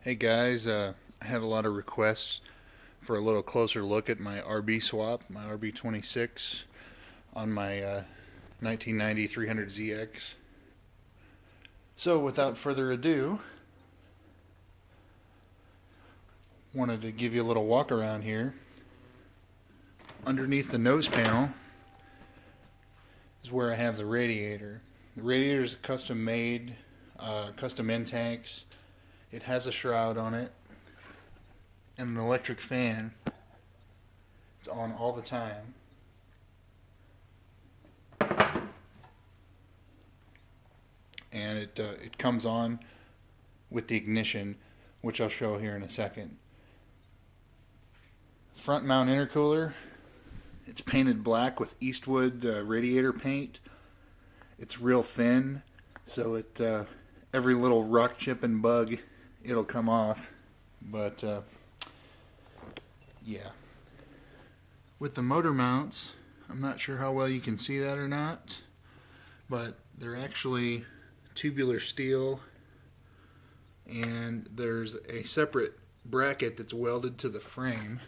Hey guys, I had a lot of requests for a little closer look at my RB swap, my RB26 on my 1990 300ZX. So without further ado, wanted to give you a little walk around here. Underneath the nose panel is where I have the radiator. The radiator is custom made, custom end tanks. It has a shroud on it and an electric fan. It's on all the time. And it comes on with the ignition, which I'll show here in a second. Front mount intercooler. It's painted black with Eastwood radiator paint. It's real thin, so every little rock chip and bug, it'll come off. But yeah. With the motor mounts, I'm not sure how well you can see that or not, but they're actually tubular steel, and there's a separate bracket that's welded to the frame.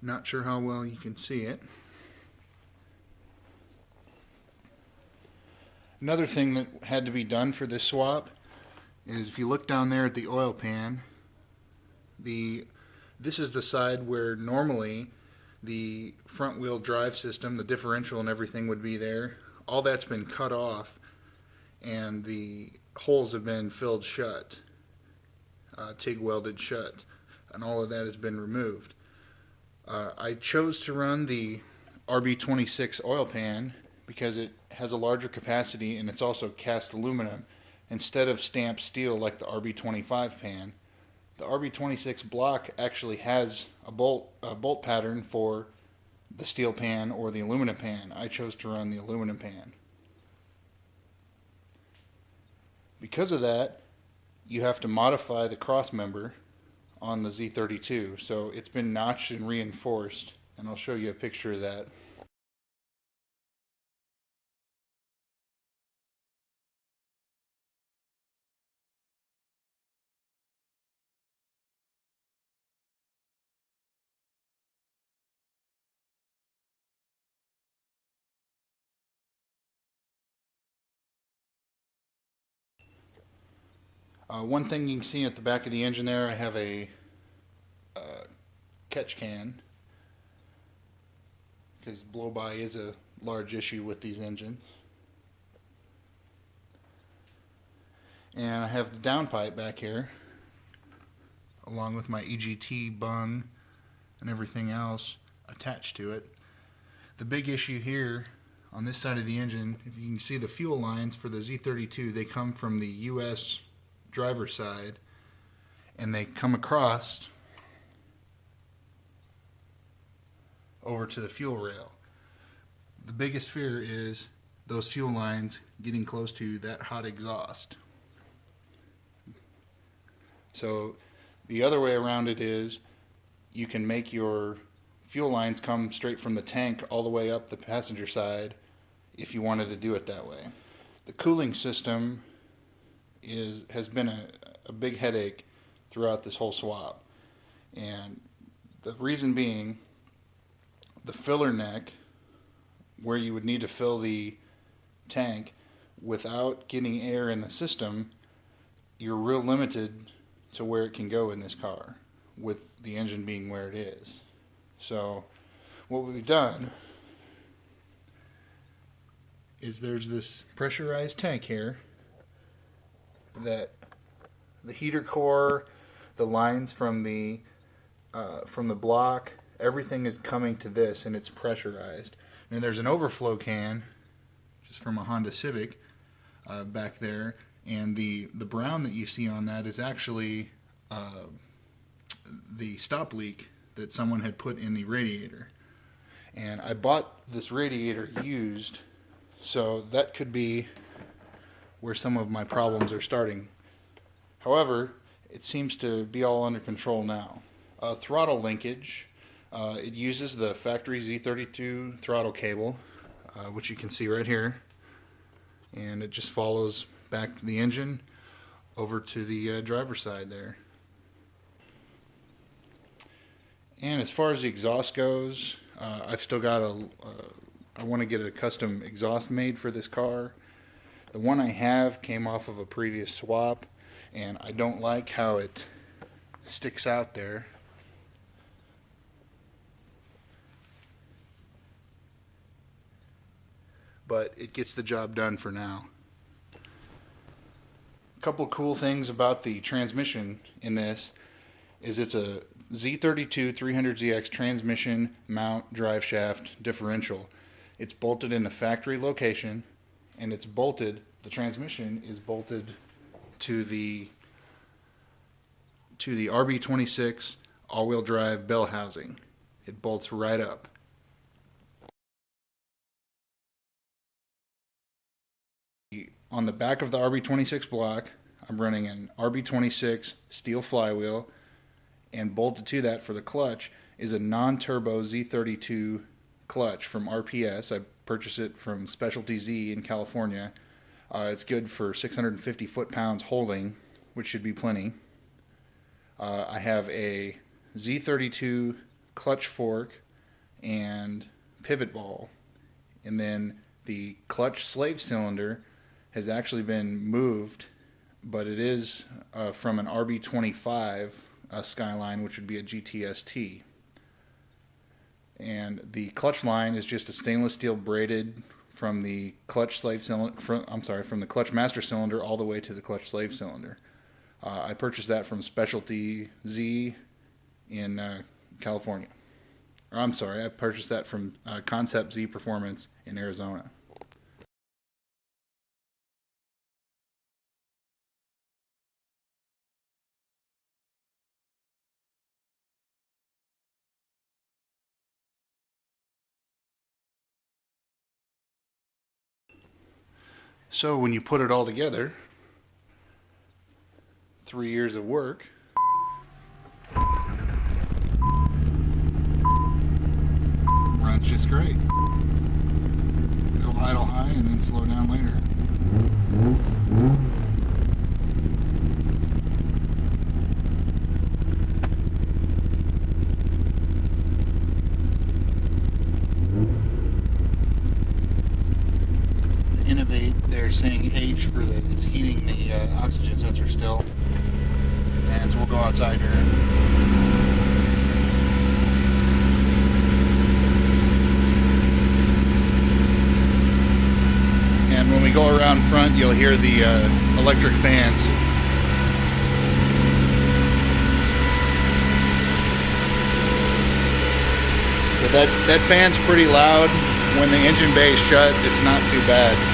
Not sure how well you can see it. Another thing that had to be done for this swap is if you look down there at the oil pan, this is the side where normally the front wheel drive system, the differential and everything would be there. All that's been cut off and the holes have been filled shut, TIG welded shut, and all of that has been removed. I chose to run the RB26 oil pan because it has a larger capacity and it's also cast aluminum instead of stamped steel like the RB25 pan. The RB26 block actually has a bolt pattern for the steel pan or the aluminum pan. I chose to run the aluminum pan. Because of that, you have to modify the cross member on the Z32, so it's been notched and reinforced, and I'll show you a picture of that. One thing you can see at the back of the engine there, I have a catch can, because blow-by is a large issue with these engines. And I have the downpipe back here, along with my EGT bung and everything else attached to it. The big issue here on this side of the engine, if you can see the fuel lines for the Z32, they come from the US driver's side and they come across over to the fuel rail. The biggest fear is those fuel lines getting close to that hot exhaust. So the other way around it is you can make your fuel lines come straight from the tank all the way up the passenger side if you wanted to do it that way. The cooling system has been a big headache throughout this whole swap, and the reason being the filler neck, where you would need to fill the tank without getting air in the system, you're real limited to where it can go in this car with the engine being where it is. So what we've done is there's this pressurized tank here that the heater core, the lines from the block, everything is coming to this, and it's pressurized. And there's an overflow can, just from a Honda Civic, back there, and the brown that you see on that is actually the stop leak that someone had put in the radiator. And I bought this radiator used, so that could be where some of my problems are starting. However, it seems to be all under control now. Throttle linkage, it uses the factory Z32 throttle cable, which you can see right here, and it just follows back the engine over to the driver's side there. And as far as the exhaust goes, I've still got I want to get a custom exhaust made for this car. The one I have came off of a previous swap, and I don't like how it sticks out there. But it gets the job done for now. A couple cool things about the transmission in this is it's a Z32 300ZX transmission mount drive shaft differential. It's bolted in the factory location, and it's bolted, the transmission is bolted to the RB26 all-wheel drive bell housing. It bolts right up. On the back of the RB26 block, I'm running an RB26 steel flywheel, and bolted to that for the clutch is a non-turbo Z32 clutch from RPS. I purchased it from Specialty Z in California. It's good for 650 foot-pounds holding, which should be plenty. I have a Z32 clutch fork and pivot ball, and then the clutch slave cylinder has actually been moved, but it is from an RB25 Skyline, which would be a GTST. And the clutch line is just a stainless steel braided from the clutch slave cylinder, from the clutch master cylinder all the way to the clutch slave cylinder. I purchased that from Specialty Z in California. Or I'm sorry, I purchased that from Concept Z Performance in Arizona. So when you put it all together, 3 years of work, runs just great. It'll idle high and then slow down later. Innovate, they're saying H for that it's heating the oxygen sensor still. And so we'll go outside here. And when we go around front, you'll hear the electric fans. So that fan's pretty loud. When the engine bay is shut, it's not too bad.